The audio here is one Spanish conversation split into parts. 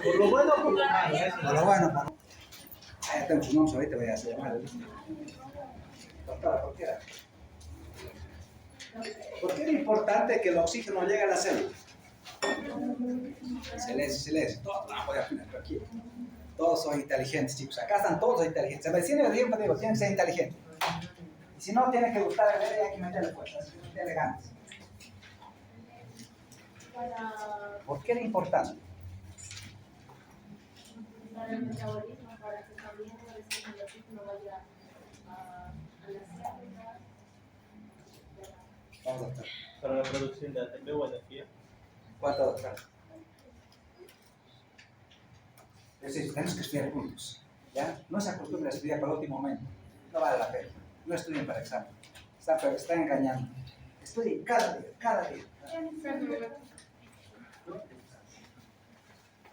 Por lo bueno, por lo malo. Por lo bueno, por lo... Ahí tengo su nombre, ahorita voy a hacer llamar. Doctora, ¿por qué es importante que el oxígeno llegue a la célula? Silencio. Voy a poner aquí. Todos son inteligentes, chicos. Acá están todos inteligentes. En medicina yo siempre digo, tienen que ser inteligentes. Y si no, tienen que gustar a ver, hay que meterle fuerzas, elegantes. ¿Por qué es importante? Para el metabolismo, para que también el oxígeno vaya a la célula. Vamos, doctor. Para la producción de ATP o energía. ¿Cuánto, doctor? Es decir, tenemos que estudiar juntos. ¿Ya? No se acostumbren a estudiar para el último momento. No vale la pena. No estudien para examen. Están engañando. Estudien cada día.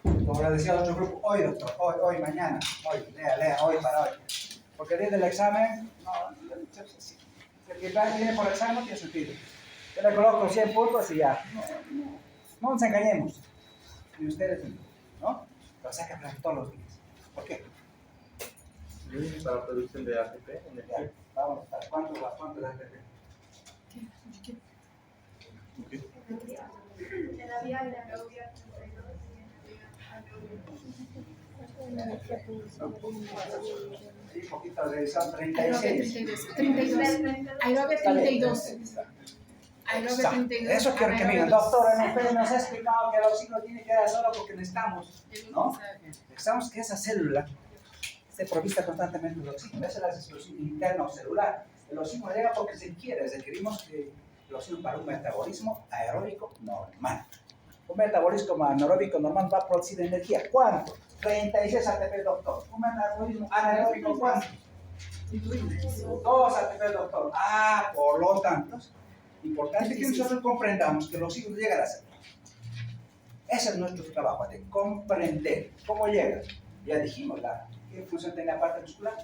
Como le decía al otro grupo, hoy, doctor, hoy, mañana, hoy, lea, hoy para hoy. Porque el día del examen, si el que viene por el examen no tiene sentido. Yo le coloco 100 puntos y ya. No nos engañemos. Ni ustedes, ¿no? Pero se hay que aprender todos los días. ¿Por qué? Para la producción de ATP, energía. Ya, vamos a ver, ¿cuánto es ATP? De la vía de la neurona. Sí, poquito de son 36. 32. Aerobe 32. Aerobe 32. Eso quiero que me digan, doctora, usted nos ha explicado que el oxígeno tiene que dar solo porque necesitamos, ¿no? Necesitamos que esa célula esté provista constantemente de oxígeno. Esa es la situación interna o celular. El oxígeno llega porque se quiere, requerimos que el oxígeno para un metabolismo aeróbico normal. Un metabolismo anaeróbico normal va a producir energía. ¿Cuánto? 36 ATP, doctor. Un metabolismo anaeróbico, ¿cuánto? 2 ATP, doctor. Por lo tanto, importante que nosotros comprendamos que el oxígeno llega a la célula. Ese es nuestro trabajo, de comprender cómo llega. Ya dijimos, ¿qué función tiene la parte muscular?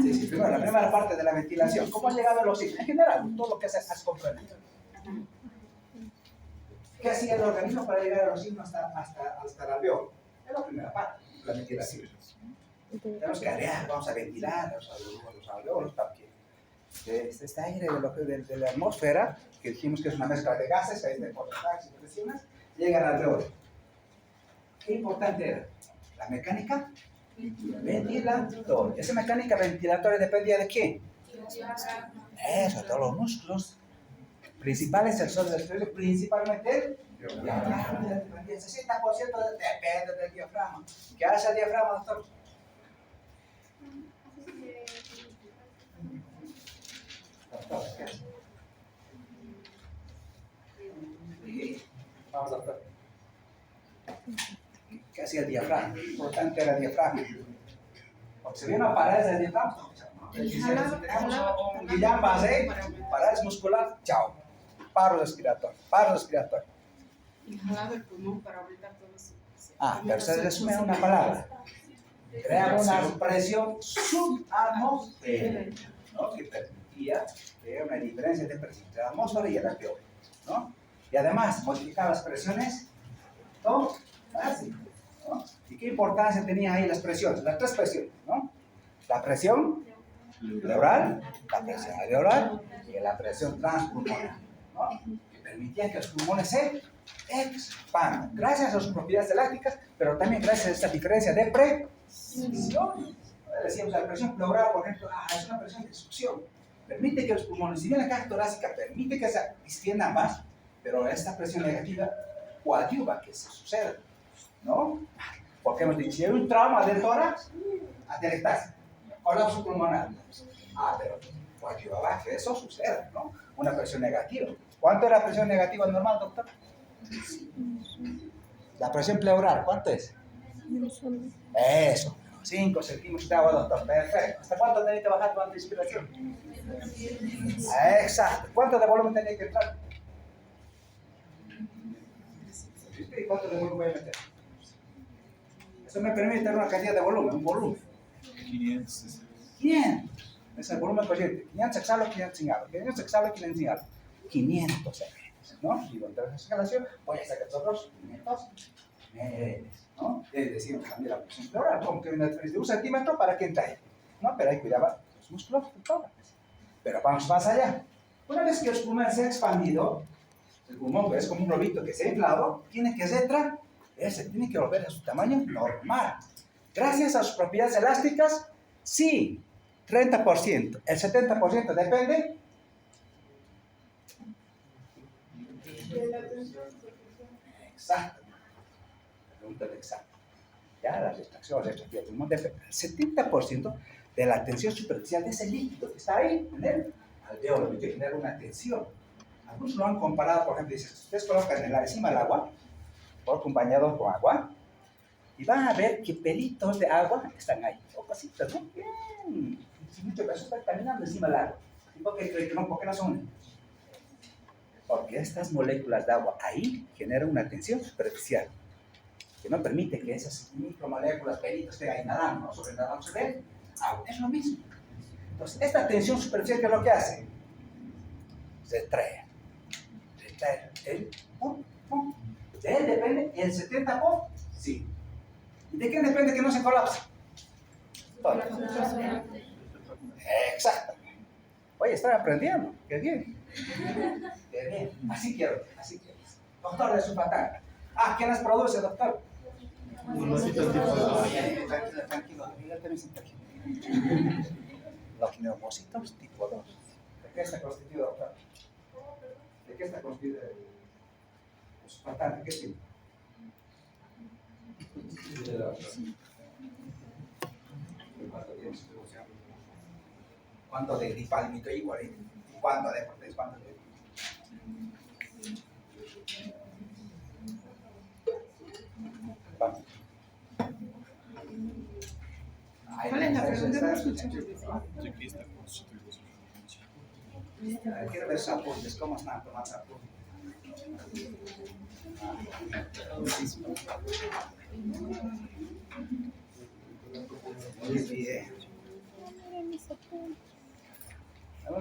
Sí, primero, la primera parte de la ventilación. ¿Cómo ha llegado el oxígeno? En general, todo lo que has comprendido. ¿Qué hacía el organismo para llegar al oxígeno hasta el alveolo? Es la primera parte, la ventilación. Tenemos que arear, vamos a ventilar los alveolos para que este aire de la atmósfera, que dijimos que es una mezcla de gases, ahí de porcentajes y presiones, llega al alveolo. ¿Qué importante era? La mecánica ventilatoria. Esa mecánica ventilatoria dependía de qué? Eso, todos los músculos principales sensores del cerebro, principalmente el diafragma. El 60% depende del diafragma. ¿Qué hace el diafragma, doctor? ¿Qué hace? Vamos, doctor. ¿Qué hacía el diafragma? Importante era el diafragma. Porque se viene a parálisis del diafragma. Si tenemos un Guillain-Barré, parálisis muscular, chao. Paro respiratorio. Y jalaba el pulmón para ahorita todo eso. Pero se resume en una palabra. Crea una presión subatmosférica, ¿no? Que permitía que una diferencia de presión entre la atmósfera y el alveolo, ¿no? Y además modificaba las presiones torácicas, ¿no? ¿Y qué importancia tenían ahí las presiones? Las tres presiones, ¿no? La presión pleural, la presión alveolar y la presión transpulmonar, ¿no? Que permitían que los pulmones se expandan, gracias a sus propiedades elácticas, pero también gracias a esta diferencia de presión. Decíamos, la presión pleural, por ejemplo, es una presión de succión, permite que los pulmones, si bien la caja torácica permite que se extiendan más, pero esta presión negativa coadyuva que se suceda, ¿no? Porque hemos dicho, si hay un trauma del tórax, atelectasia, colapso pulmonar, pero coadyuvaba que eso suceda, ¿no? Una presión negativa. ¿Cuánto es la presión negativa normal, doctor? La presión pleural, ¿cuánto es? Eso, 5 centímetros de agua, doctor, perfecto. ¿Hasta cuánto tenés que bajar tu inspiración? Exacto. ¿Cuánto de volumen tenés que entrar? ¿Y cuánto de volumen voy a meter? Eso me permite tener una cantidad de volumen, un volumen. 500. Es el volumen corriente. 500 exhalo, 500 inhalo. 500 exhalo, 500 inhalo. 500 ¿no? Y con esa escalación voy a sacar todos 500. centímetros merengues, ¿no? Es decir, cambia la presión pleural, como que una diferencia de 1 centímetro para que entre, ¿no? Pero ahí cuidaba los músculos pulmonares. Pero vamos más allá. Una vez que el pulmón se ha expandido, el pulmón es como un globito que se ha inflado, tiene que retraerse, tiene que volver a su tamaño normal. Gracias a sus propiedades elásticas, sí, 30%. El 70% depende exacto. Pregunta exacta. Ya la retracción del pulmón depende del 70% de la tensión superficial de ese líquido que está ahí en el alveolo, que genera una tensión. Algunos lo han comparado, por ejemplo, dicen, ustedes colocan encima del agua, colocan un bañador con agua, y van a ver que pelitos de agua están ahí, o cositas, ¿no? Bien, mucho peso está caminando encima del agua. ¿Por qué no se unen? Porque estas moléculas de agua ahí generan una tensión superficial que no permite que esas micromoléculas, pelitos estén ahí nadando, sobrenadando sobre el agua. Es lo mismo. Entonces, esta tensión superficial, ¿qué es lo que hace? Retrae el pum. De él depende el 70%. Sí. ¿De quién depende que no se colapse? Todo. Exacto. Oye, están aprendiendo. Qué bien. Qué bien. Así quiero. Doctor de su patán. ¿Quién las produce, doctor? Tranquilo. Los neumocitos tipo 2. ¿De qué está constituido, doctor? ¿De qué está constituido el surfactante? ¿Qué tiene? ¿Cuánto de dipalmito igual? ¿Cuánto de proteínas? ¿Cuánto de? Vamos. ¿Cuál es la pregunta? No escuché. Quiero ver sus apuntes, ¿cómo están tomando apuntes? Muy bien.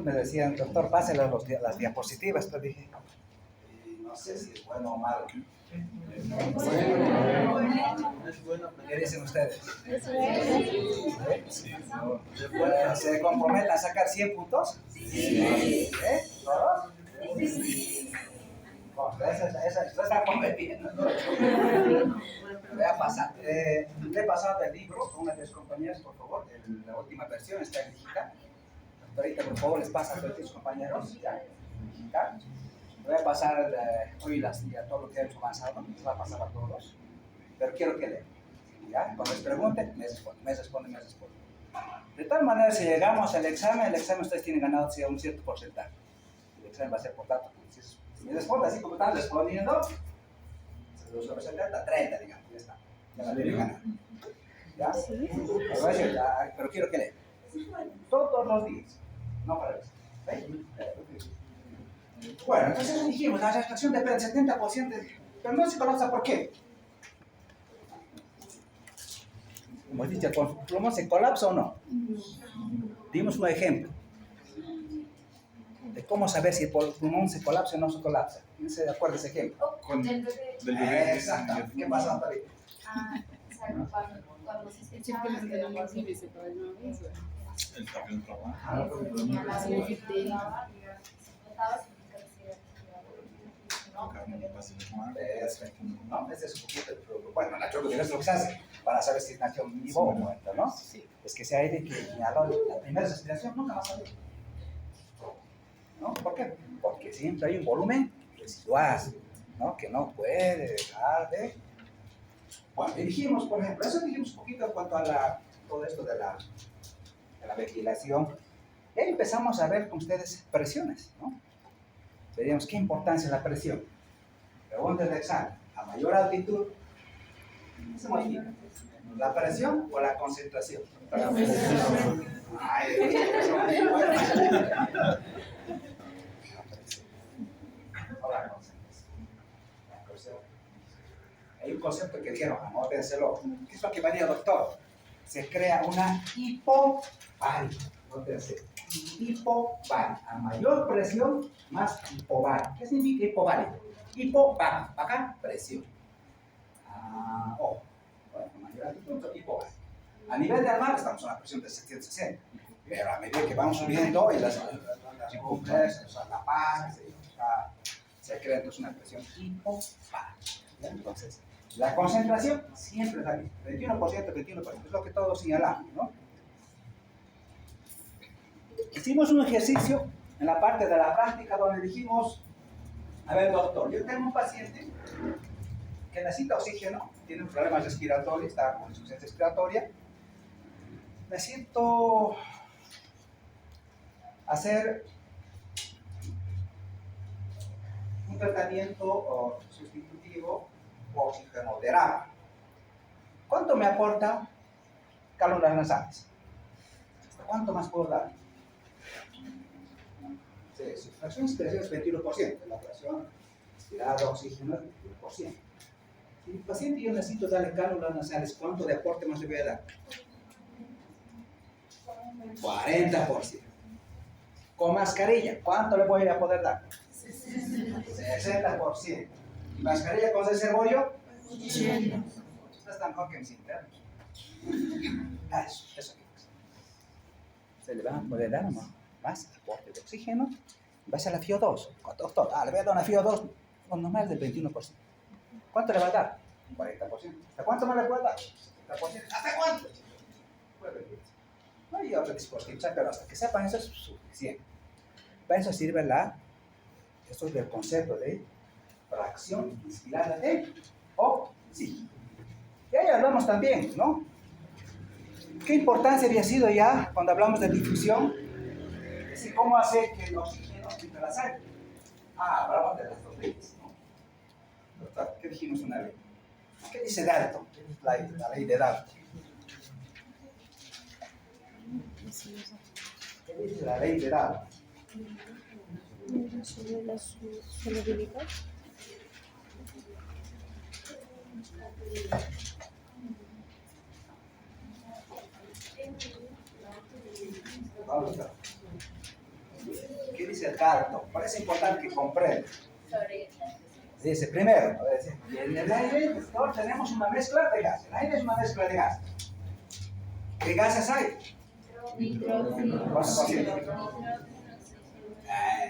Me decían, doctor, pásale las diapositivas, pero dije, no sé si es bueno o malo. ¿Qué dicen ustedes? ¿Se comprometen a sacar 100 puntos? Sí. ¿Todos? Sí. Esa está comprometiendo. Le he pasado el libro a una de mis compañeras, por favor. La última versión está en digital. Ahorita, por favor, les pasa a todos sus compañeros. Ya, digital. Le voy a pasar hoy todo lo que hemos avanzado. Les va a pasar a todos. Pero quiero que lean. ¿Ya? Cuando les pregunten, me responden. De tal manera, si llegamos al examen, el examen ustedes tienen ganado un cierto porcentaje. El examen va a ser por tanto. Si me responden así como están respondiendo, se los representa a 30, digamos. Ya está. Ya la tienen ganado. ¿Ya? Pero quiero que lean. Todos los días. No para eso. Bueno, entonces dijimos, la retracción depende del 70%, pero no se colapsa, ¿por qué? Como he dicho, ¿el pulmón se colapsa o no? Dimos un ejemplo de cómo saber si el pulmón se colapsa o no se colapsa. ¿Quién se acuerda de ese ejemplo? Del bebé. Exacto. ¿Qué pasa, Natalia? Cuando se escucha Simplemente no lo sirve, se puede no eso. El camión trabaja. Perfecto. No, ese es un poquito el problema. Bueno, la chocolate es lo que se hace para saber si nació vivo o muerto, ¿no? Sí. Es que ese aire que inhaló la primera respiración nunca va a salir. ¿No? ¿Por qué? Porque siempre hay un volumen residual, ¿no? Que no puede dejar de... Bueno, dijimos, por ejemplo, eso dijimos un poquito en cuanto a todo esto de la ventilación. Y ahí empezamos a ver con ustedes presiones, ¿no? Veríamos qué importancia es la presión. Preguntas de examen. A mayor altitud, ¿qué se modifica? ¿La presión o la concentración? La presión. Ay, hay un concepto que dijeron, anótenselo. ¿Qué es lo que varía, doctor? Se crea una hipobaria. Anótense. Hipobaria. A mayor presión, más hipobaria. ¿Qué significa hipobaria? Hipobaria. Acá, presión. el punto hipobario. A nivel del mar estamos a una presión de 760, pero a medida que vamos subiendo y las cumbres, La Paz, se crea entonces una presión hipobaria. Entonces, la concentración siempre está aquí, 21%, 21%, es lo que todos señalamos, ¿no? Hicimos un ejercicio en la parte de la práctica donde dijimos, a ver, doctor, yo tengo un paciente que necesita oxígeno, tiene problemas respiratorios, está con insuficiencia respiratoria. Necesito hacer un tratamiento sustitutivo o oxigenoterapia. ¿Cuánto me aporta cánulas nasales? ¿Cuánto más puedo dar? Sí, su fracción de inspiración es 21%, la fracción inspirada de oxígeno es 21%. Si el paciente yo necesito darle cánulas nasales, ¿cuánto de aporte más le voy a dar? 40%. Con mascarilla, ¿cuánto le voy a poder dar? 60%. ¿Y mascarilla con reservorio? 80%. No es tan mejor que mis internos. Eso. Se le va a poder dar más aporte de oxígeno en base a la FiO2. Doctor, le voy a dar una FiO2 normal del 21%. ¿Cuánto le va a dar? 40%. ¿Hasta cuánto más le puede dar? 70%. ¿Hasta cuánto? No hay otro dispositivo, pero hasta que sepan eso es suficiente. Para eso sirve esto del concepto de fracción inspirada de oxígeno. Y ahí hablamos también, ¿no? ¿Qué importancia había sido ya cuando hablamos de difusión? Es decir, ¿cómo hacer que el oxígeno entre la sangre? Hablamos de las dos leyes, ¿no? Doctor, ¿qué dijimos una vez? ¿Qué dice Dalton? ¿Qué es la ley de Dalton? ¿Qué dice la ley de Dalton? Sobre la solubilidad. ¿Qué dice el Dalton? Parece importante que comprendan. Dice, primero, en el aire tenemos una mezcla de gases. El aire es una mezcla de gases. ¿Qué gases hay? ¿Cuántos por ciento?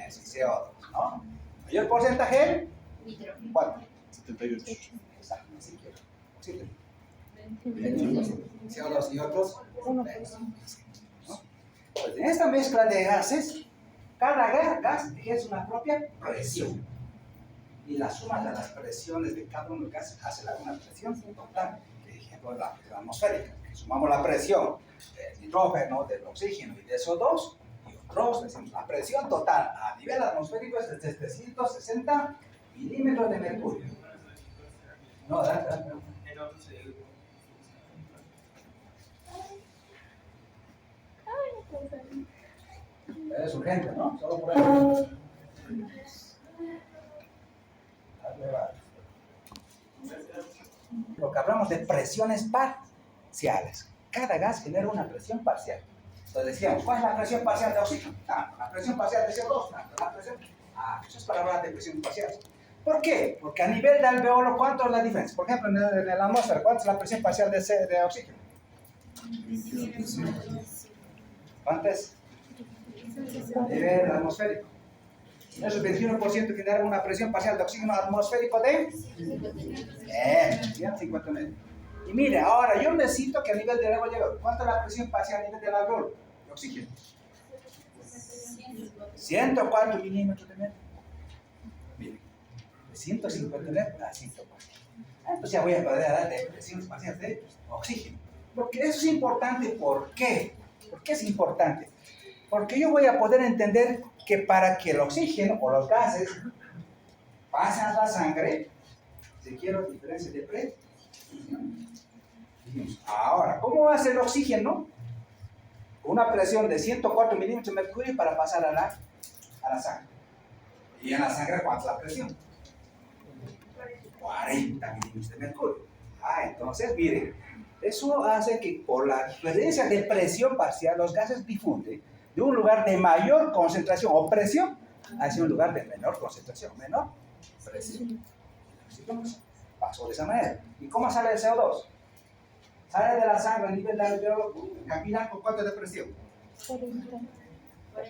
CO2, ¿no? ¿Mayor porcentaje? ¿Cuánto? 78. Exacto, si quiero. CO2 y otros 20, ¿no? Pues en esta mezcla de gases, cada gas ejerce una propia presión. Y la suma de las presiones de cada uno de los gases hace una presión total. Por ejemplo, la presión atmosférica. Sumamos la presión del nitrógeno, del oxígeno y de CO2 y otros, decimos, la presión total a nivel atmosférico es de 760 milímetros de mercurio. No, dale. Es urgente, ¿no? Solo por eso. Porque hablamos de presiones parciales. Cada gas genera una presión parcial. Entonces decíamos, ¿cuál es la presión parcial de oxígeno? La presión parcial de CO2. La presión. Eso es para hablar de presión parcial. ¿Por qué? Porque a nivel de alveolo, ¿cuánto es la diferencia? Por ejemplo, en la atmósfera, ¿cuánto es la presión parcial de oxígeno? ¿Cuánto es? Nivel atmosférico. Esos 21% genera una presión parcial de oxígeno atmosférico de 150 metros. Y mire, ahora yo necesito que a nivel del alveolo, ¿cuánto es la presión parcial a nivel del alveolo de oxígeno? 104 milímetros de metro. Mire, de 150 metros a 104. Entonces ya voy a poder dar de presiones parciales de oxígeno. Porque eso es importante. ¿Por qué? ¿Por qué es importante? Porque yo voy a poder entender que para que el oxígeno o los gases pasen a la sangre, requiero diferencia de presión. Ahora, ¿cómo hace el oxígeno? Con una presión de 104 milímetros de mercurio para pasar a la sangre. ¿Y en la sangre cuánto es la presión? 40 milímetros de mercurio. Entonces, miren, eso hace que por la diferencia de presión parcial, los gases difunden de un lugar de mayor concentración o presión hacia un lugar de menor concentración, menor presión. Pasó de esa manera. ¿Y cómo sale el CO2? Sale de la sangre a nivel de alveolo capilar con cuánto de presión. 40.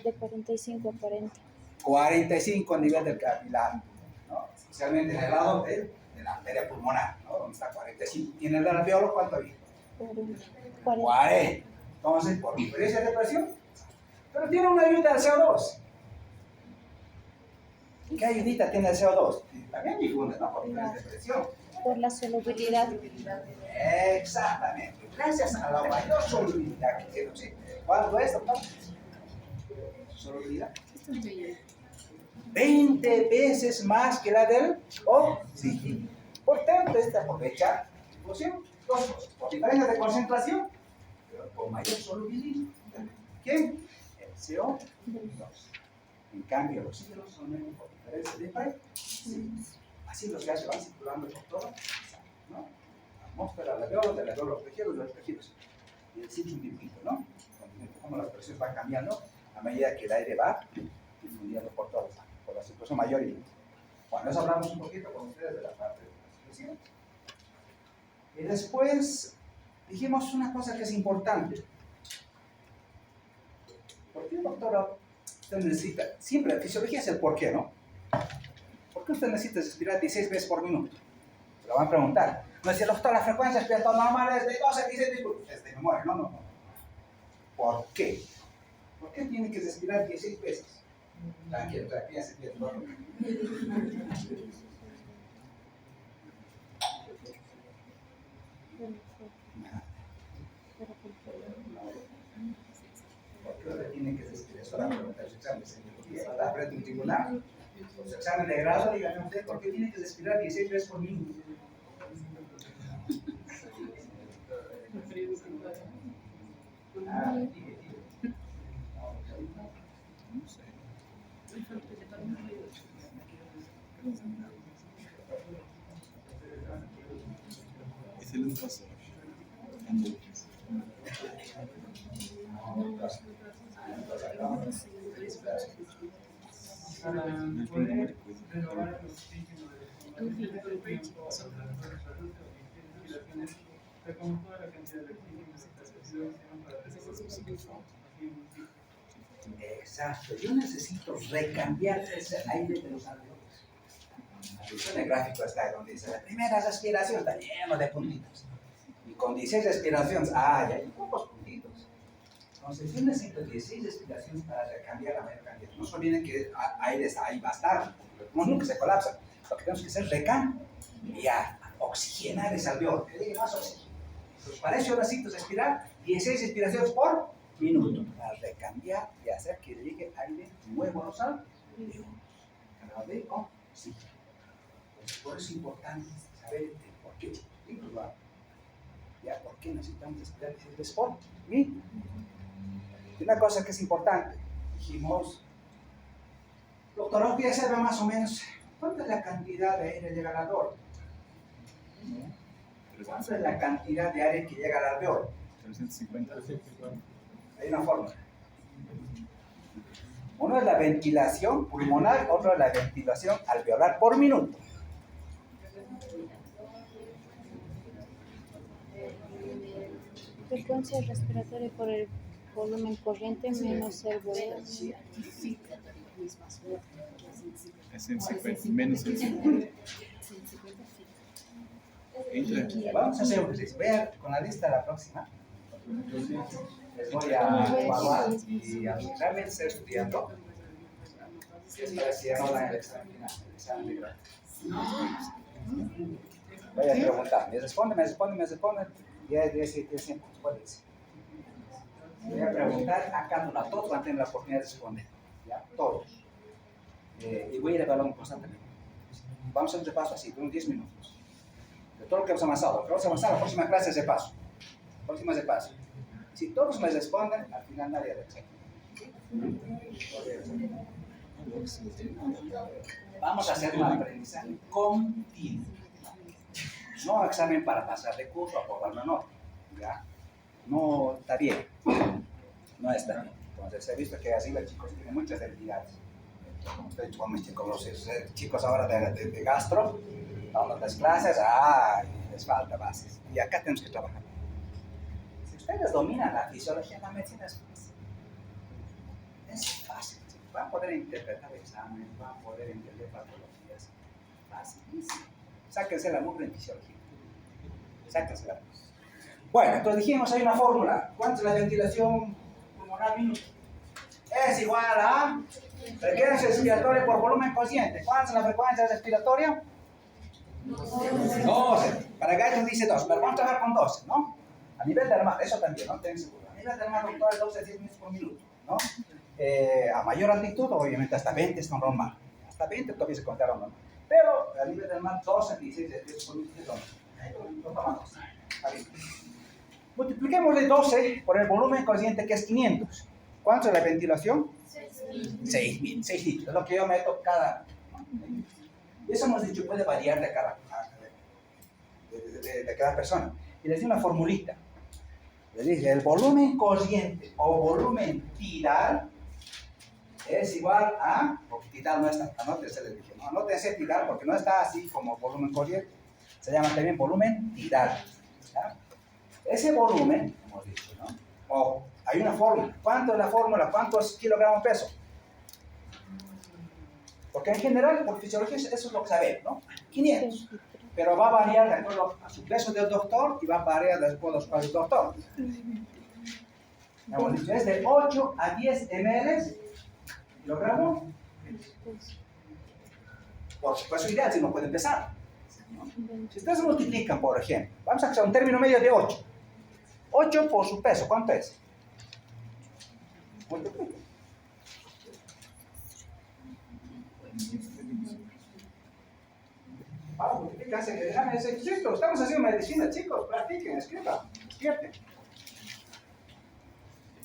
De 45 a 40. 45 a nivel del capilar, ¿no? Especialmente en el lado de la arteria pulmonar, ¿no? Donde está 45. ¿Y en el del alveolo cuánto hay? 40. 40. Entonces, por diferencia de presión, pero tiene una ayuda del CO2. ¿Qué ayudita tiene el CO2? También difunde, ¿no? Por diferencia de presión. Por la solubilidad. Exactamente. Gracias a la mayor solubilidad que tiene. ¿Sí? ¿Cuánto es, doctor? Solubilidad. 20 veces más que la del oxígeno. Por tanto, esta aprovecha difusión. Dos cosas. Por diferencia de concentración, pero con mayor solubilidad. ¿Quién? El CO2. En cambio, el oxígeno solamente por diferencia de presión. Así los gases van circulando por todo, ¿no? La atmósfera, la alveolo, los tejidos. Y el un dibujito, ¿no? Como las presiones van cambiando a medida que el aire va difundiendo por todo, por la situación mayor y menor. Bueno, eso hablamos un poquito con ustedes de la parte de la situación. Y después dijimos una cosa que es importante. ¿Por qué, doctora, usted necesita? Siempre la fisiología es el por qué, ¿no? ¿Por qué usted necesita respirar 16 veces por minuto? Se lo van a preguntar. No es decir, doctor, la frecuencia respiratoria normal es de 12 a 16 minutos. Es de memoria, no. ¿Por qué? ¿Por qué tiene que respirar 16 veces? Tranquilo, piense. ¿Por qué usted tiene que respirar? Eso la pregunta de su examen de semiología. La frente tribunal. Su examen de grado, díganme usted, ¿por qué tiene que respirar 16 veces por minuto? Es el espacio. Exacto, yo necesito recambiar ese aire de los alveolos. En el gráfico está donde dice la primera respiración está lleno de puntitos. Y con 16 respiraciones, ya hay pocos puntitos. Entonces yo necesito 16 respiraciones para recambiar la mayor cantidad. No se olviden que aire ahí va a estar, los nunca se colapsan. Lo que tenemos que hacer es recambiar, oxigenar ese alveolo, que llegue más oxígeno. Entonces para eso yo necesito respirar 16 respiraciones por minuto para recambiar y hacer que llegue aire nuevo a los alveolos. Cargado de oxígeno. Por eso es importante saber el por qué. ¿Ya? ¿Por qué necesitamos respirar 16 veces por minuto? Y una cosa que es importante, dijimos, doctor, ya sabe más o menos cuánta es la cantidad de aire que llega al alveolo. ¿Cuánta es la cantidad de aire que llega al alveolo? 350. Hay una fórmula. Uno es la ventilación pulmonar, otro es la ventilación alveolar por minuto. Frecuencia respiratoria por el volumen corriente menos el volumen. Es en 50, menos en 50. Entra. Vamos a hacer un ejercicio. Vean con la lista la próxima. Les voy a evaluar y a realmente ser estudiando. Si anotan el examen final, el examen de grado. Voy a preguntar. Me responden. 10, 100 puntos. ¿Cuál es? Voy a preguntar a cada uno. A todos van a tener la oportunidad de responder. ¿Ya? Todos. Y voy a ir evaluando constantemente. Vamos a hacer un repaso así, por unos 10 minutos. De todo lo que hemos avanzado. Lo que vamos a avanzar, la próxima clase es repaso. Próxima es repaso. Si todos me responden, al final nadie le examen. Vamos a hacer un aprendizaje continuo. No examen para pasar de curso, aprobar una nota. ¿Ya? No está bien. No está bien. Entonces he visto que así los chicos tienen muchas debilidades. Estoy con mis chicos, los chicos ahora de gastro, a las clases, les falta bases. Y acá tenemos que trabajar. ustedes dominan la fisiología, la medicina es fácil. Es fácil. Van a poder interpretar exámenes, van a poder entender patologías. Facilísimo. Sáquense la mugre en fisiología. Sáquense la mugre. Bueno, entonces dijimos, hay una fórmula. ¿Cuánto es la ventilación pulmonar minuto? Es igual a frecuencia respiratoria por volumen consciente. ¿Cuánto es la frecuencia respiratoria? 12. Para Gallo dice 2, pero vamos a trabajar con 12, ¿no? A nivel del mar, eso también, ¿no? Ten seguro. A nivel del mar, doctor, es 12 a 10 minutos por minuto, ¿no? A mayor altitud, obviamente, hasta 20 es normal. Hasta 20 todavía se considera normal. Pero a nivel del mar, 12 a 16 minutos por minuto es normal. Lo tomamos. Multipliquémosle 12 por el volumen consciente, que es 500. ¿Cuánto es la ventilación? 6.000. 6 litros. Es lo que yo meto cada... Y eso hemos dicho, puede variar de cada persona. Y les di una formulita. Les dije, el volumen consciente o volumen tidal es igual a... Porque tidal no está, anótense, les dije. No, anótense tidal porque no está así como volumen consciente. Se llama también volumen tidal. ¿Ya? Ese volumen, hemos dicho, ¿no? O hay una fórmula. ¿Cuánto es la fórmula? ¿Cuántos kilogramos peso? Porque en general, por fisiología, eso es lo que sabemos, ¿no? 500. Pero va a variar de acuerdo a su peso del doctor y va a variar de acuerdo a su peso del doctor. Hemos dicho, es de 8 a 10 ml kilogramos. Por su peso ideal, si no puede empezar. Si ustedes multiplican, por ejemplo, vamos a hacer un término medio de 8. 8 por su peso, ¿cuánto es? Multipliquen. Vamos, multiplíquense, déjame ese chicos, estamos haciendo medicina, chicos, practiquen, escriban, despierten.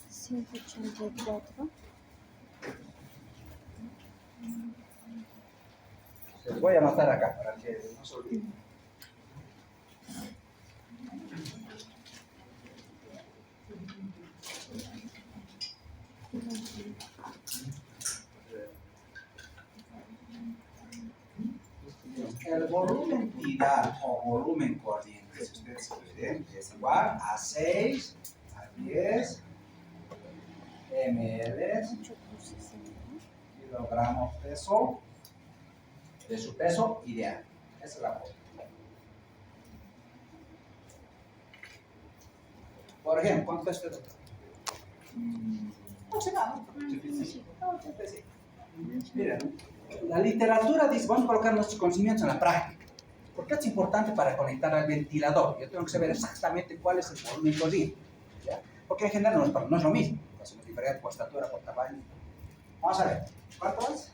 184. Les voy a anotar acá para que no se olviden. El volumen tidal o volumen corriente, si ustedes quieren, es igual a 6 a 10 ml kilogramos peso de su peso ideal. Esa es la fórmula. Por ejemplo, ¿cuánto es este doctor? No sé nada. Miren, la literatura dice, vamos a colocar nuestros conocimientos en la práctica. Porque es importante para conectar al ventilador. Yo tengo que saber exactamente cuál es el volumen corriente. ¿Ya? Porque en general no es lo mismo. Es diferente por estatura, por tamaño. Vamos a ver. ¿Cuánto es?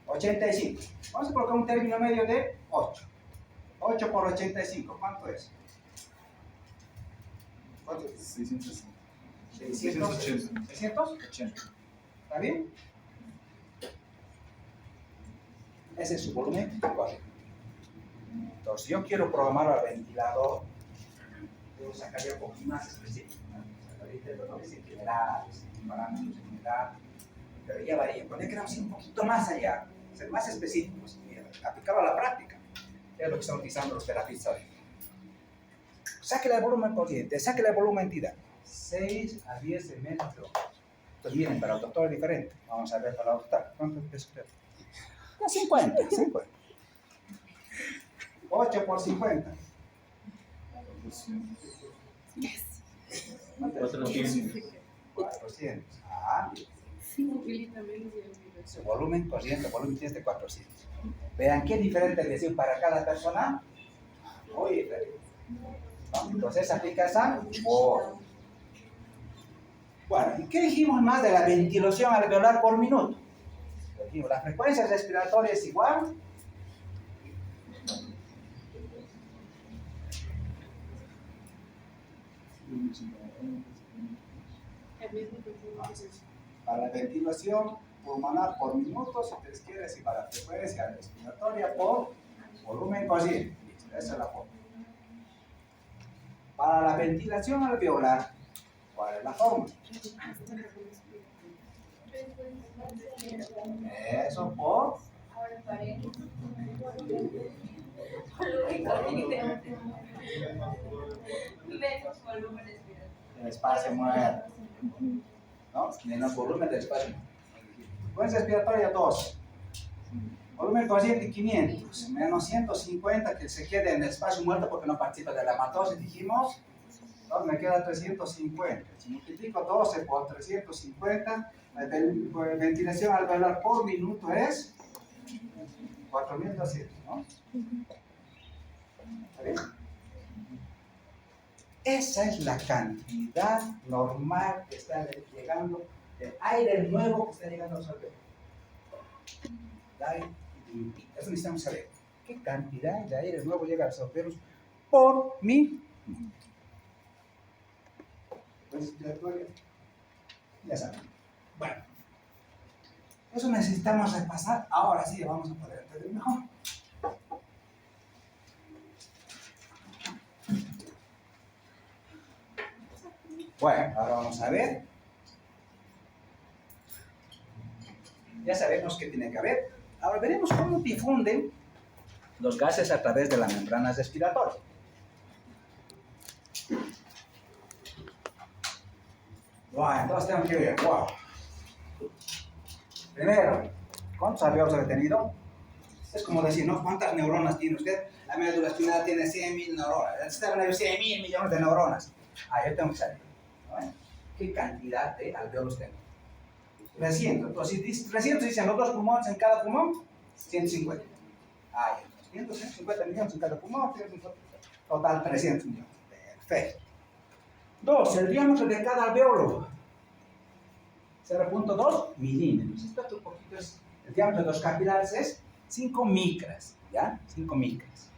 85. Vamos a colocar un término medio de 8. 8 por 85. ¿Cuánto es? ¿Cuánto es? 680. 680. ¿Está bien? Ese es su volumen corriente. Entonces, si yo quiero programar al ventilador, debo sacarle un poquito más específico. ¿No? Es en general, es parámetros en general, pero ya varía. Cuando queremos ir un poquito más allá, ser más específicos y aplicarlo a la práctica, es lo que están utilizando los terapistas hoy. Sáquele el volumen corriente, sáquele el volumen tidal. 6 a 10 ml. Entonces, miren, para el doctor es diferente. Vamos a ver para el doctor. ¿Cuánto es usted? 50. 8 por 50. 400. Ah, su volumen corriente, volumen es de 400. Vean qué diferente decir para cada persona. Muy diferente. ¿No? Entonces aplica esa. Bueno, ¿y qué dijimos más de la ventilación alveolar por minuto? Dijimos, la frecuencia respiratoria es igual para la ventilación pulmonar por minuto, si ustedes quieren, y para la frecuencia respiratoria por volumen consciente. Esa es la forma. Para la ventilación alveolar, ¿cuál es la forma? Eso por menos volumen respiratorio. el espacio muerto, ¿no? Menos volumen del espacio muerto. Frecuencia respiratoria 2. Volumen consciente 500, menos 150 que se quede en el espacio muerto porque no participa de la matosis, dijimos. ¿No? Me queda 350. Si multiplico 12 por 350, la ventilación alveolar por minuto es 4200, ¿no? ¿Está bien? Esa es la cantidad normal que está llegando, el aire nuevo que está llegando a los alveolos. Eso necesitamos saber. ¿Qué cantidad de aire nuevo llega a los alveolos por minuto? Ya saben. Bueno, eso necesitamos repasar. Ahora sí, vamos a poder entender mejor. Bueno, ahora vamos a ver. Ya sabemos que tiene que haber. Ahora veremos cómo difunden los gases a través de las membranas respiratorias. Wow, entonces tengo que ver. Wow. Primero, ¿cuántos alveolos ha tenido? Es como decir, ¿no? ¿Cuántas neuronas tiene usted? La médula espinal tiene 100.000 neuronas. Está en 100.000 millones de neuronas. Yo tengo que saber, ¿no? ¿Qué cantidad de alveolos tengo? 300. Entonces, si 300 dicen los dos pulmones en cada pulmón, 150. 150 millones en cada pulmón, total 300 millones. Perfecto. 2. El diámetro de cada alveolo. 0.2 milímetros. Esto un poquito es, el diámetro de los capilares es 5 micras. ¿Ya? 5 micras.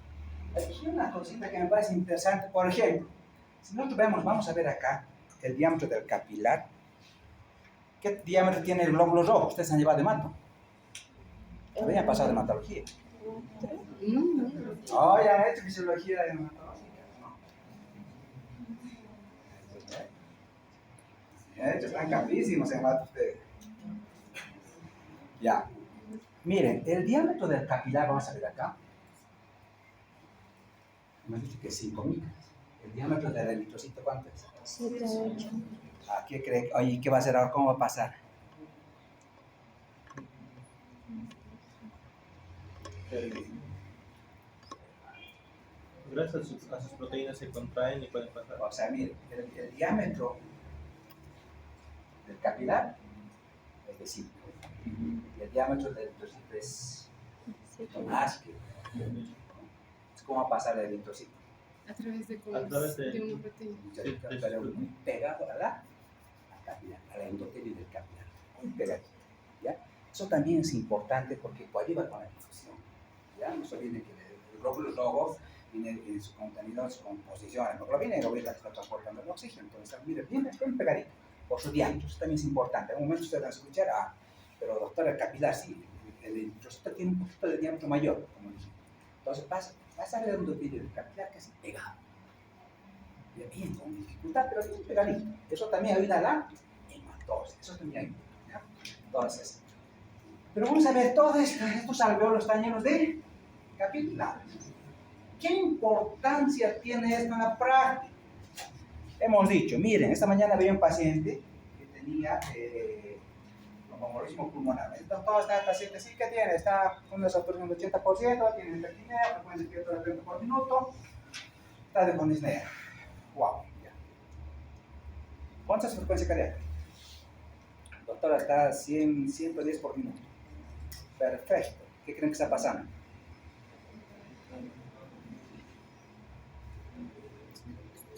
Aquí una cosita que me parece interesante. Por ejemplo, si nosotros vemos, vamos a ver acá el diámetro del capilar. ¿Qué diámetro tiene el glóbulo rojo? Ustedes se han llevado de mato. Habían pasado de hematología. Oh, ya han hecho fisiología de hematología. De hecho, están capísimos en mato ustedes. Ya. Miren, el diámetro del capilar, vamos a ver acá. Me han dicho que es 5 micras. El diámetro del eritrocito, ¿cuánto es? 7, 8. ¿Qué cree? Oye, ¿qué va a hacer ahora? ¿Cómo va a pasar? Gracias a sus proteínas se contraen y pueden pasar. O sea, mire, el diámetro del capilar es de 5. Y el diámetro del eritrocito es más que. ¿Cómo va a pasar el eritrocito? A través de, A través de- una proteína. Pero muy pegado a la capilar, a la endotelio del capilar. Muy pegadito. ¿Ya? Eso también es importante porque coadyuva con la difusión. ¿Ya? No se olviden que el glóbulo rojo viene en su contenido, en su composición. La hemoglobina y la que está transportando el oxígeno. Entonces, mire, bien pegadito. Por su diámetro, eso también es importante. En un momento ustedes van a escuchar, pero doctor, el capilar sí, el eritrocito tiene un poquito de diámetro mayor, como dije. Entonces, vas a ver el endotelio del capilar casi pegado. Bien, con dificultad, pero bien pegadito. Eso también ayuda a la hematosis. Eso también ayuda. ¿Ya? Entonces, pero vamos a ver, todos estos alveolos están llenos de capilares. ¿Qué importancia tiene esto en la práctica? Hemos dicho, miren, esta mañana había un paciente que tenía tromboembolismo pulmonar. Entonces, todo este paciente sí que tiene, está con una saturación del 80%, tiene hipertimia, frecuencia respiratoria 30 por minuto, está de con disnea. Wow, ya. ¿Cuánta es su frecuencia cardíaca? Doctora, está 110 por minuto. Perfecto. ¿Qué creen que está pasando?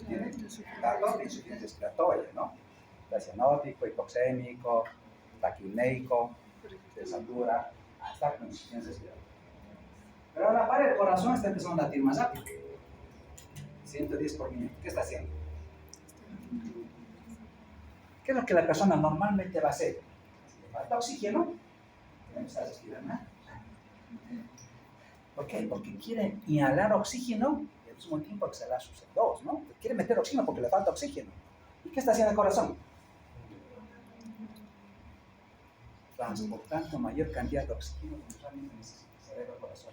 Tiene datos de insuficiencia respiratoria, ¿no? Está cianótico, hipoxémico, taquineico, se satura, hasta con insuficiencia respiratoria. Pero ahora para el corazón está empezando a latir más rápido. 110 por minuto. ¿Qué está haciendo? ¿Qué es lo que la persona normalmente va a hacer? Si le falta oxígeno, tiene que empezar a respirar más. ¿Por qué? Porque quiere inhalar oxígeno y al mismo tiempo exhalar sus CO2, ¿no? Quiere meter oxígeno porque le falta oxígeno. ¿Y qué está haciendo el corazón? Transportando mayor cantidad de oxígeno que realmente necesita el cerebro, el corazón.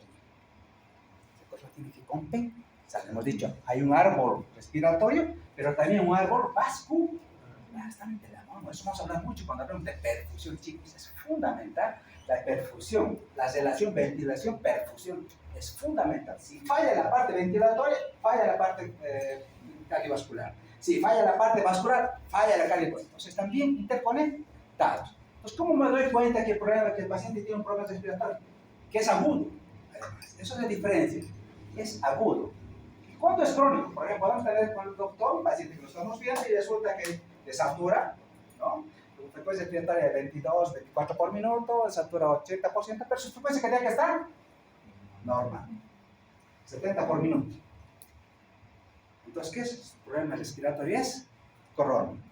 El corazón tiene que compensar. O sea, hemos dicho, hay un árbol respiratorio, pero también un árbol vascular. Están de la mano. Eso vamos a hablar mucho cuando hablamos de perfusión, chicos. Es fundamental la perfusión, la relación ventilación-perfusión. Es fundamental. Si falla la parte ventilatoria, falla la parte cardiovascular. Si falla la parte vascular, falla la cardiovascular. Entonces, están bien interconectados. Entonces, ¿cómo me doy cuenta que el paciente tiene un problema respiratorio? Que es agudo. Además, eso es la diferencia. Es agudo. ¿Y cuándo es crónico? Por ejemplo, podemos tener con el doctor un paciente que lo estamos viendo y resulta que de satura, ¿no? Su frecuencia respiratoria de 22, 24 por minuto, satura 80%, pero su frecuencia cardíaca está normal. 70 por minuto. Entonces, ¿qué es? Su problema respiratorio es crónico.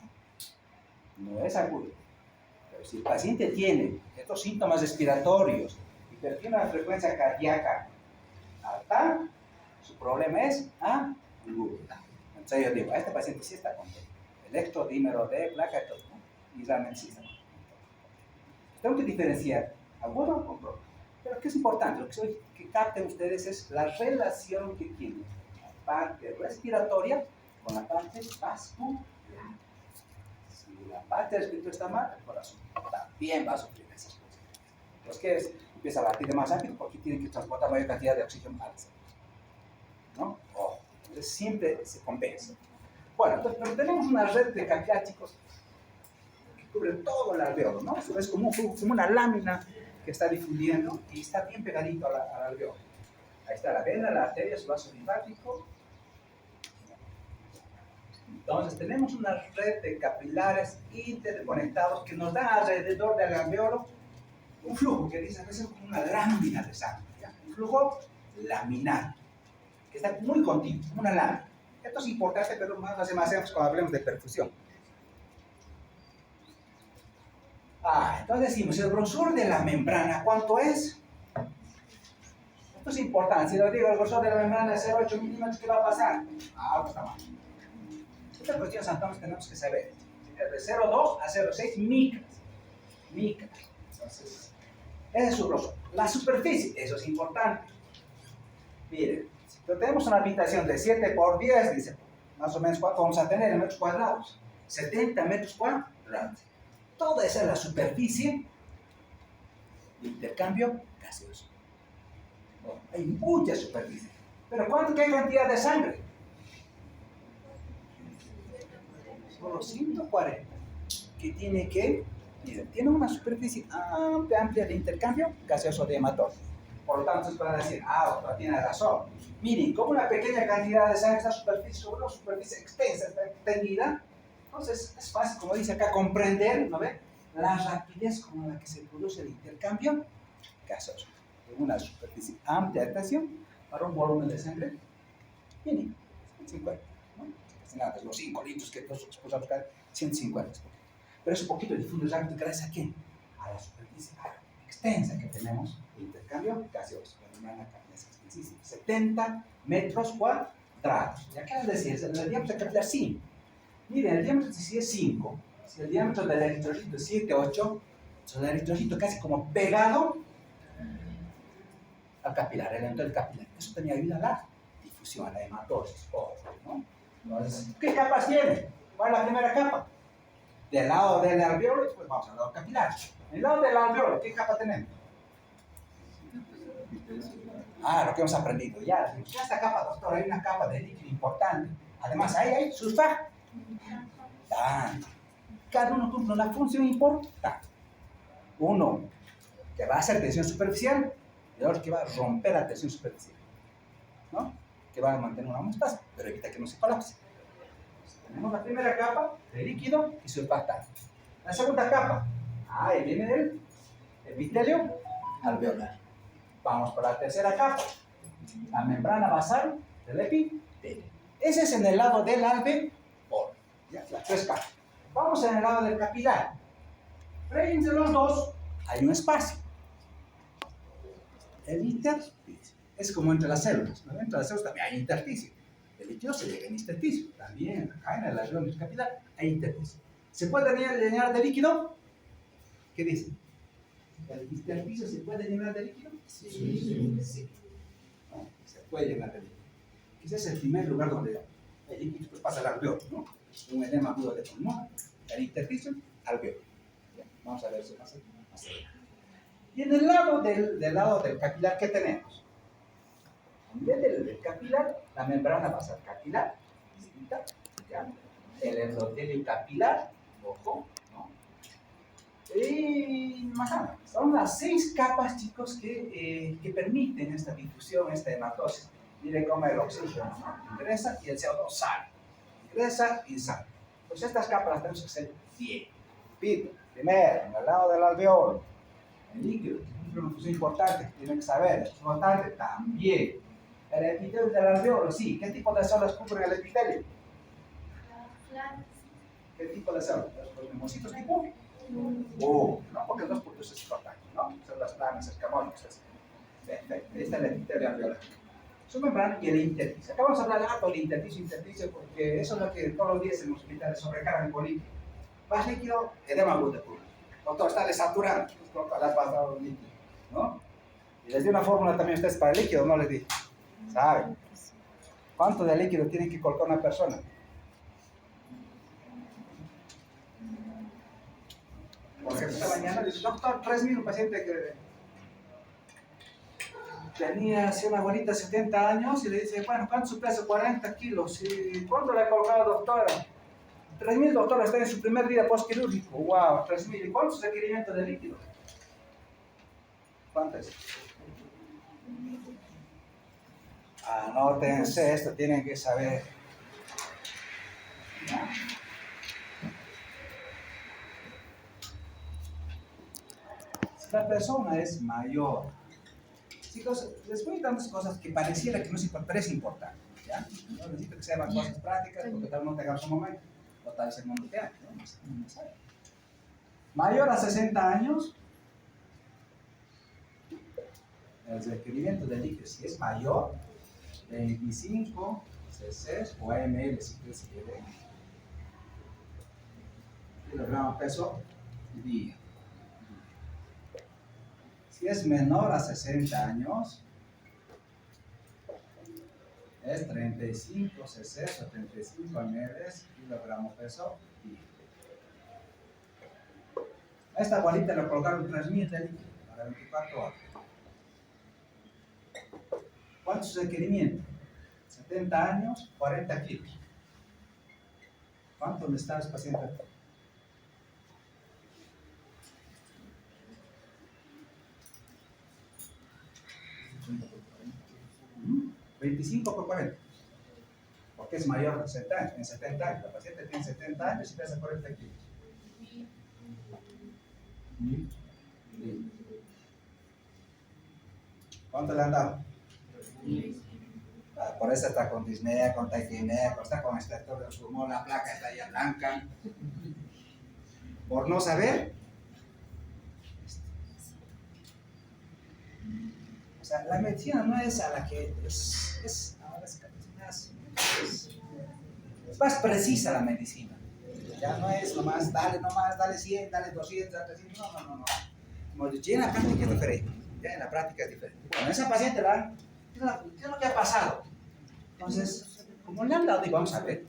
No es agudo. Pero si el paciente tiene estos síntomas respiratorios y tiene una frecuencia cardíaca alta, su problema es agudo. Entonces yo digo, a este paciente sí está contento. Electrodímero de placa y todo, ¿no? Y realmente sí está contento. Tengo que diferenciar agudo con crónico. Pero ¿qué es importante? Lo que capten ustedes es la relación que tiene la parte respiratoria con la parte vascular. Si la parte respiratoria está mal, el corazón también va a sufrir esas cosas. Entonces, ¿qué es? Empieza a latir más rápido porque tiene que transportar mayor cantidad de oxígeno al cerebro, ¿no? Entonces siempre se compensa. Bueno, entonces, pero tenemos una red de capilar, chicos, que cubre todo el alveolo, ¿no? Es como una lámina que está difundiendo y está bien pegadito al alveolo. Ahí está la vena, la arteria, su vaso linfático. Entonces tenemos una red de capilares interconectados que nos dan alrededor del alveolo un flujo que dice que es como una lámina de sangre, ¿ya? Un flujo laminar, que está muy continuo, como una lámina. Esto es importante, pero más lo hacemos cuando hablemos de perfusión. Entonces decimos, el grosor de la membrana, ¿cuánto es? Esto es importante. Si lo digo, el grosor de la membrana es 0,8 milímetros, ¿qué va a pasar? Algo está mal. Esta cuestión entonces tenemos que saber. De 0,2 a 0,6 micras. Entonces, ese es su grosor. La superficie, eso es importante. Miren, si tenemos una habitación de 7 por 10, dice, más o menos, ¿cuánto vamos a tener en metros cuadrados? 70 metros cuadrados. Toda esa es la superficie de intercambio gaseoso. Hay mucha superficie. Pero ¿qué cantidad de sangre? Solo 140. Que tiene que, miren, tiene una superficie amplia de intercambio gaseoso de hematócrito. Por lo tanto, se puede decir, doctor, tiene razón. Miren, como una pequeña cantidad de sangre está sobre una superficie extensa, está extendida, entonces es fácil, como dice acá, comprender, ¿no ve? La rapidez con la que se produce el intercambio gaseoso. En una superficie amplia de presión para un volumen de sangre mínimo, 150, ¿no? Casi nada, los 5 litros que todos expulsamos cada 150. Pero es un poquito difunde rápido gracias a quién? A la superficie extensa que tenemos de intercambio gaseoso. Es extensísimo, 70 metros cuadrados. ¿Ya qué es decir? El diámetro capilar 5. Miren, el diámetro si es 5, si el diámetro del eritrocito es 7, 8, el eritrocito casi como pegado al capilar, el entorno del capilar. Eso también ayuda a la difusión, a la hematosis, ¿no? Entonces, ¿qué capas tiene? ¿Cuál es la primera capa? Del lado del alveolo, y después vamos al lado capilar. En el lado del alveolo, ¿qué capa tenemos? Lo que hemos aprendido. Ya esta capa, doctor, hay una capa de líquido importante. Además, ahí hay surfactante. Cada uno cumple una función importante. Uno que va a hacer tensión superficial y el otro que va a romper la tensión superficial, ¿no? Que va a mantener una homeostasis, pero evita que no se colapse. Tenemos la primera capa de líquido y surfactante. La segunda capa, ahí viene el epitelio alveolar. Vamos por la tercera capa, la membrana basal del epitelio. Ese es en el lado del alveolo, ya, las 3 capas. Vamos en el lado del capilar. Pero entre los dos hay un espacio. El intersticio. Es como entre las células, ¿no? Entre las células también hay intersticio. El líquido se llega en intersticio. También acá en el alveolo capilar hay intersticio. ¿Se puede llenar de líquido? ¿Qué dice? ¿El intersticio se puede llenar de líquido? Sí. ¿No? Se puede llenar de líquido. Ese es el primer lugar donde el líquido pues, pasa al alveolo, ¿no? Un edema agudo de pulmón, el intersticio, alveolo. Bien, vamos a ver si pasa más adelante. Y en el lado del lado del capilar, ¿qué tenemos? A nivel del capilar, la membrana va a ser capilar, distinta, ¿ya? El endotelio capilar, ojo, ¿no? Y más nada. Son las 6 capas, chicos, que permiten esta difusión, esta hematosis. Miren cómo el oxígeno, ¿no? Ingresa y el CO2 sale. Ingresa y sale. Pues estas capas las tenemos que hacer bien. Repito, primero, en el lado del alveolo, el líquido, es una función importante que tienen que saber. Es importante también. El epitelio del alveolo, sí. ¿Qué tipo de células cubren el epitelio? ¿Qué tipo de células? ¿Los neumocitos tipo? No, porque no es por sus importantes, ¿no? Células planas, escamosas. Perfecto. Ahí está el epitelio alveolar. Su membrana y el intersticio. Acá vamos a hablar harto del intersticio, porque eso es lo que todos los días en los hospitales sobrecargan con líquido. Más líquido, edema agudo de pulmón. Doctor, está desaturando, pues para pasar líquido, ¿no? Y les di una fórmula también a ustedes para el líquido, no les di. ¿Saben? ¿Cuánto de líquido tiene que colocar una persona? Porque esta mañana dice, doctor, 3.000, un paciente que tenía así una abuelita de 70 años y le dice, bueno, ¿cuánto es su peso? 40 kilos. ¿Y cuánto le ha colocado, doctora? 3.000, doctora, está en su primer día postquirúrgico. Wow, 3.000. ¿Y cuánto es el requerimiento de líquido? ¿Cuánto es? Anótense esto, tienen que saber. Si la persona es mayor, chicos, les voy a dar unas cosas que pareciera que no es importante, pero es importante, ¿ya? No necesito que sean cosas prácticas, porque tal vez no tengamos un momento, o tal vez el mundo te haga, ¿no? Sabe. Mayor a 60 años, el requerimiento de líquido, si es mayor, 25 cc o ml, si ustedes quieren, kilogramos peso día. Si es menor a 60 años, es 35 cc o 35 ml, kilogramos peso día. A esta abuelita le colocaron 3.000 de líquido para 24 horas. ¿Cuánto es el requerimiento? 70 años, 40 kilos. ¿Cuánto le está el paciente? 25 por 40. Porque es mayor de 70 años. En 70 años. La paciente tiene 70 años y pesa 40 kilos. ¿Cuánto le han dado? Por eso está con disnea, con taquimea, está con estertor del pulmón, la placa está ya blanca. Por no saber. O sea, la medicina no es a la que es más precisa la medicina. Ya no es nomás, dale 100, dale 200, dale 300, no. Como ya en la práctica es diferente. Ya en la práctica es diferente. Bueno, esa paciente, ¿qué es lo que ha pasado? Entonces, como le han dado, y vamos a ver,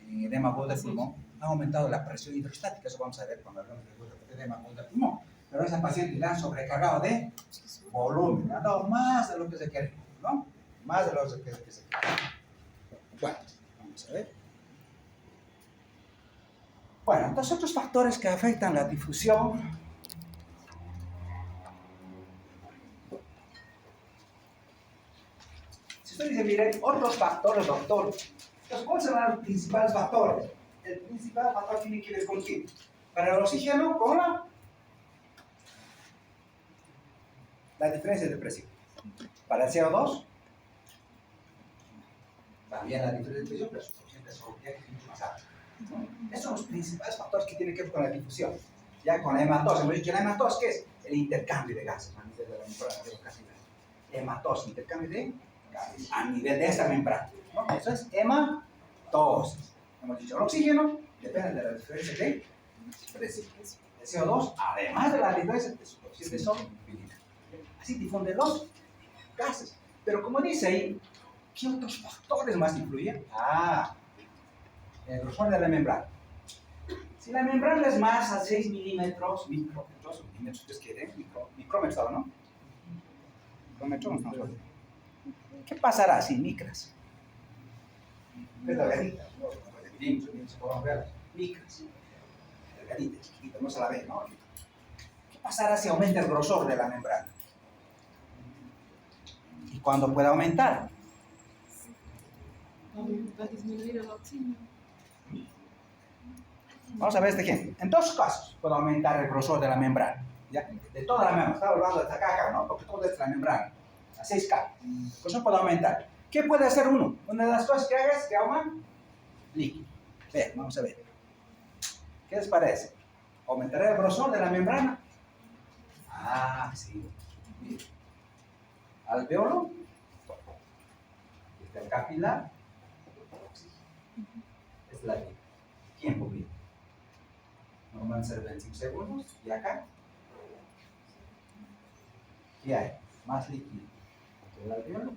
en edema agudo de pulmón, ha aumentado la presión hidrostática, eso vamos a ver cuando hablamos de edema agudo de pulmón. Pero a esa paciente le han sobrecargado de volumen, le han dado más de lo que se quiere, ¿no? Más de lo que se quiere. Bueno, vamos a ver. Bueno, entonces otros factores que afectan la difusión. Si usted dice, miren, otros factores, doctor. Entonces, ¿cuáles son los principales factores? El principal factor tiene que ver con qué. Para el oxígeno, con la diferencia de presión. Para el CO2, también la diferencia de presión, pero su coeficiente es mucho más alto. Esos son los principales factores que tienen que ver con la difusión. Ya con la hematosis, hemos dicho, la hematosis, ¿qué es? El intercambio de gases a nivel de la membrana de los capilares. Hematosis, intercambio de gases a nivel de esta membrana, ¿no? Eso es hematosis. Hemos dicho, el oxígeno depende de la diferencia de presión. El CO2, además de la diferencia de su coeficiente solubilidad. Así difunden los gases. Pero como dice ahí, ¿Qué otros factores más influyen? El grosor de la membrana. Si la membrana es más a 6 milímetros, micrómetros, ustedes quieren, micrómetro, ¿no? Micrómetros, no. ¿Qué pasará si micras? Es delgadita, ¿no? Milímetros, podemos ver, micras. Delgadita, chiquita, no se la ve, ¿no? ¿Qué pasará si aumenta el grosor de la membrana? ¿Y cuándo puede aumentar? Va a disminuir el oxígeno. Vamos a ver este ejemplo. En dos casos puede aumentar el grosor de la membrana. ¿Ya? De toda la membrana. Estaba hablando de acá, ¿no? Porque todo es la membrana. A 6K. El grosor puede aumentar. ¿Qué puede hacer uno? Una de las cosas que haga es que aumenta líquido. Vean, vamos a ver. ¿Qué les parece? ¿Aumentará el grosor de la membrana? Sí. Miren. Alveolo. El capilar. Es la vida. Tiempo vida. Normal ser 25 segundos. Y acá. ¿Qué hay? Más líquido. El alveolo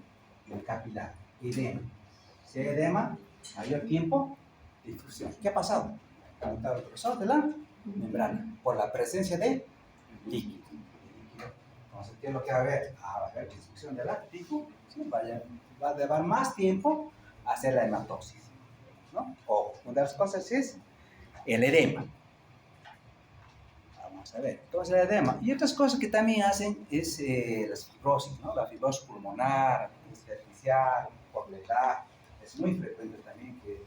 y el capilar. Edema. Si hay edema, mayor tiempo de difusión. ¿Qué ha pasado? Ha aumentado el grosor de la membrana por la presencia de líquido. Entonces, ¿qué es lo que va a haber? Va a haber difusión de la líquido. Sí, va a llevar más tiempo a hacer la hematosis, ¿no? O una de las cosas es el edema. Vamos a ver. Entonces, el edema. Y otras cosas que también hacen es las fibrosis, ¿no? La fibrosis pulmonar, superficial, por la edad. Es muy frecuente también que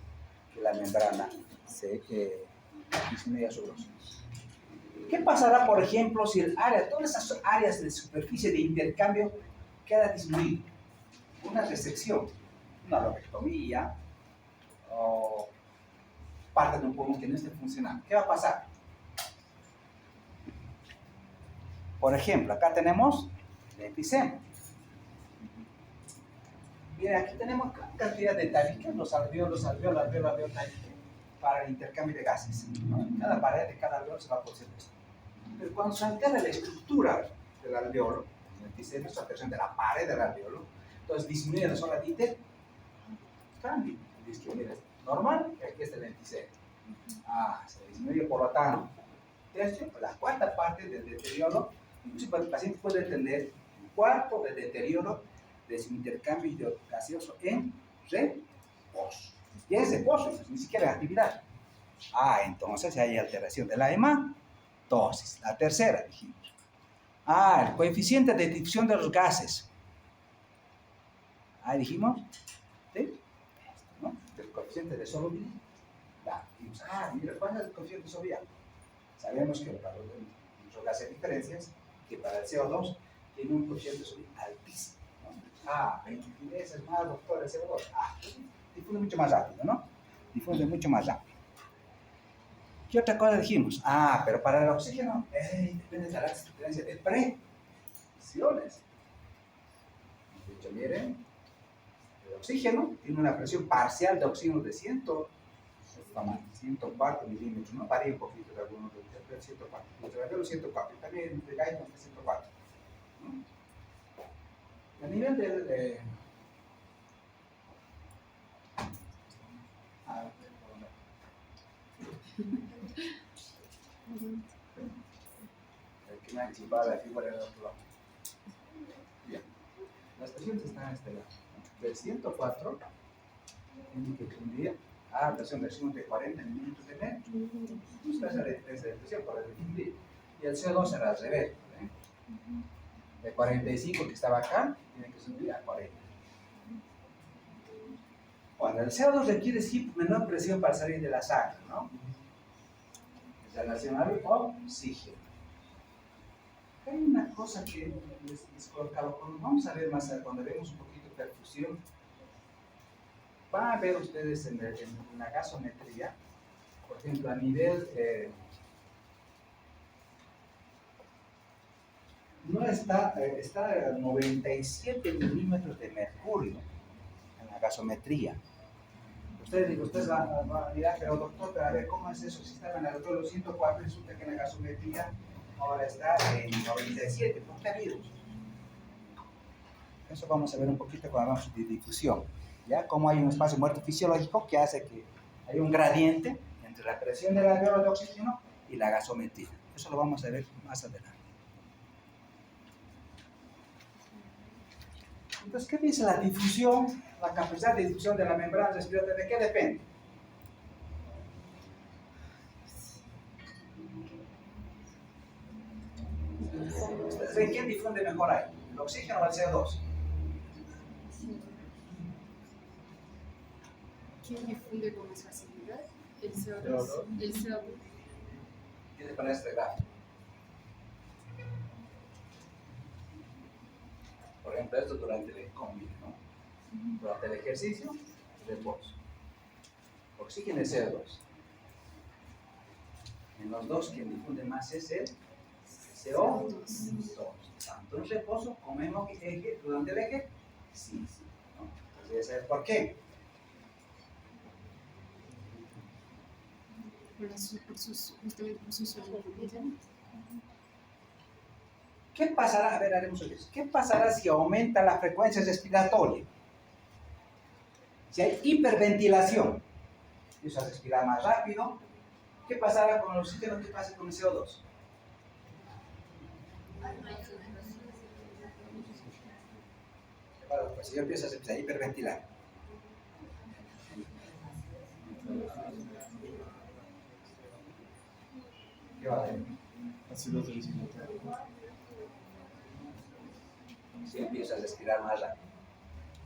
la membrana se disminuya su grosor. ¿Qué pasará, por ejemplo, si el área, todas esas áreas de superficie de intercambio queda disminuido? Una resección, una lobectomía o parte de un pulmón que no esté funcionando. ¿Qué va a pasar? Por ejemplo, acá tenemos el enfisema. Miren, aquí tenemos cantidad de tabiques, los alveolos, para el intercambio de gases, ¿no? Cada pared de cada alveolo se va a producir esto. Pero cuando se altera la estructura del alveolo, el enfisema es la alteración de la pared del alveolo, entonces disminuye la zona de inter, cambio, disminuye normal, y aquí está el enfisema. Se disminuye, por lo tanto, la cuarta parte del deterioro, incluso el paciente puede tener un cuarto de deterioro de su intercambio gaseoso en reposo. Y es reposo, ni siquiera es actividad. Entonces hay alteración de la hematosis. La tercera, dijimos. El coeficiente de difusión de los gases. Dijimos. ¿Sí? ¿No? El coeficiente de solubilidad. Dijimos, mira, ¿cuál es el coeficiente de solubilidad? Sabemos que para los gases diferencias, que para el CO2 tiene un coeficiente de solubilidad altísimo. 20 veces más, doctor, el CO2. Difunde mucho más rápido, ¿no? Difunde mucho más rápido. ¿Qué otra cosa dijimos? Pero para el oxígeno, depende de la diferencia de presiones. De hecho, miren, el oxígeno tiene una presión parcial de oxígeno de 104 milímetros, ¿no? Varía un poquito de algunos de 104. De 104, también de Gaia de 104. ¿No? A nivel del... El que me ha chivado la figura del otro lado. Bien. Las presiones están a este lado. Del 104 tiene que fundir presión de 40 milímetros de metro. Esta es la diferencia de presión para fundir. Y el CO2 será al revés. De 45 que estaba acá, tiene que subir a 40. Cuando el CO2 requiere menor presión para salir de la sangre, ¿no? Es relacionado con oxígeno. Hay una cosa que les colocaba, vamos a ver más cuando vemos un poquito de perfusión. Van a ver ustedes en la gasometría, por ejemplo, a nivel no está a 97 milímetros de mercurio en la gasometría. Ustedes van a mirar, pero doctor, a ver cómo es eso. Si estaba en el otro 104, resulta que en la gasometría ahora está en 97. ¿Por qué ha habido? Eso vamos a ver un poquito cuando hablamos de difusión. ¿Ya? Como hay un espacio muerto fisiológico que hace que hay un gradiente entre la presión del alveolo de oxígeno y la gasometría. Eso lo vamos a ver más adelante. Entonces, ¿qué dice la difusión? La capacidad de difusión de la membrana respiratoria, ¿de qué depende? ¿De quién difunde mejor ahí? ¿El oxígeno o el CO2? ¿Quién difunde con más facilidad? El CO2. CO2. El CO2. Tiene que poner este gráfico. Por ejemplo, esto durante el combine, ¿no? Durante el ejercicio, reposo. Oxígeno y CO2. En los dos, quien difunde más es el CO2. Tanto en reposo como en eje, durante el eje, sí. ¿No? Entonces, ¿sabes por qué? Justamente por su solubilidad. ¿Qué pasará? A ver, haremos eso. ¿Qué pasará si aumenta la frecuencia respiratoria? Si hay hiperventilación, empieza a respirar más rápido. ¿Qué pasará con el oxígeno? ¿Qué pasa con el CO2? Bueno, pues si yo empiezo a hiperventilar. ¿Qué va a hacer? Acidosis respiratoria. Si empiezo a respirar más rápido.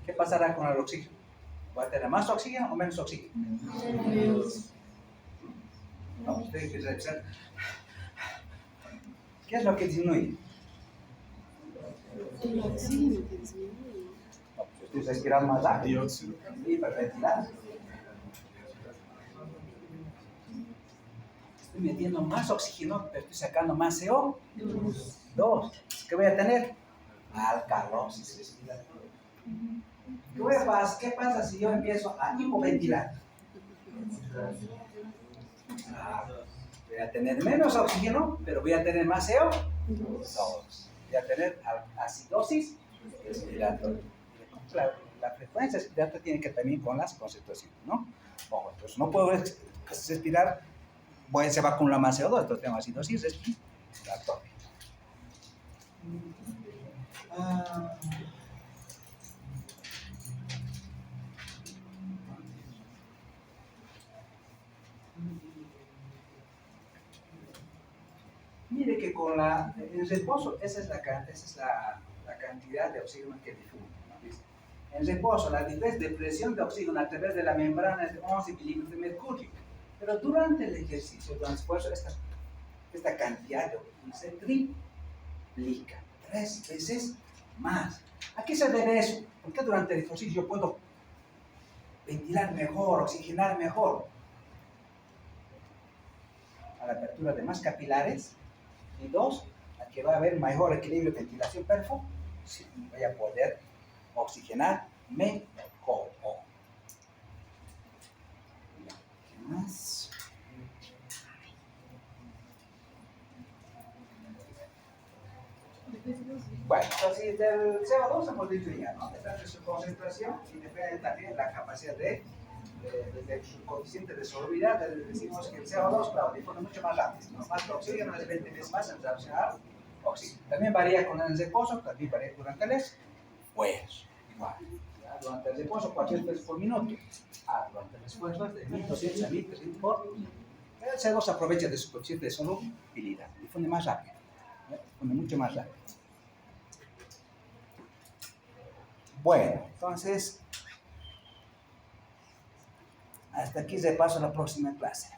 ¿Qué pasará con el oxígeno? ¿Va a tener más oxígeno o menos oxígeno? No, usted empieza a respirar. ¿Qué es lo que disminuye? El oxígeno que disminuye. No, pues usted respira más rápido. Dióxido. Hiperventilar. Estoy metiendo más oxígeno, pero estoy sacando más CO2. ¿Qué voy a tener? Alcalosis respiratoria. ¿Qué pasa si yo empiezo a hipoventilar? Voy a tener menos oxígeno, pero voy a tener más CO2. Voy a tener acidosis respiratoria. La frecuencia respiratoria tiene que ver también con las concentraciones, ¿no? Ojo, entonces no puedo respirar, se va a acumular más CO2, entonces tengo acidosis respiratoria. Mire que con el reposo, esa es la cantidad de oxígeno que difunde, ¿no? ¿Viste? En reposo, la diferencia de presión de oxígeno a través de la membrana es de 11 milímetros de mercurio. Pero durante el ejercicio, durante el esfuerzo, esta cantidad de oxígeno se triplica, 3 veces más. ¿A qué se debe eso? ¿Por qué durante el ejercicio yo puedo ventilar mejor, oxigenar mejor? A la apertura de más capilares. Y 2, a que va a haber mayor equilibrio de ventilación perfo, sí, voy a poder oxigenar mejor. ¿Qué más? Bueno, entonces del CO2 hemos dicho ya, ¿no? Depende de su concentración y depende también de la capacidad de su coeficiente de solubilidad. Decimos que el CO2, claro, difunde mucho más rápido, ¿no? Más que oxígeno, es 20 veces más en relación al oxígeno. También varía con el reposo, también varía durante el esfuerzo. Igual, ¿ya? Durante el reposo, 400 veces por minuto. Durante el esfuerzo es de 1200 a 1300 por minuto. El CO2 aprovecha de su coeficiente de solubilidad, difunde más rápido, difunde mucho más rápido. Bueno, entonces, hasta aquí repaso la próxima clase.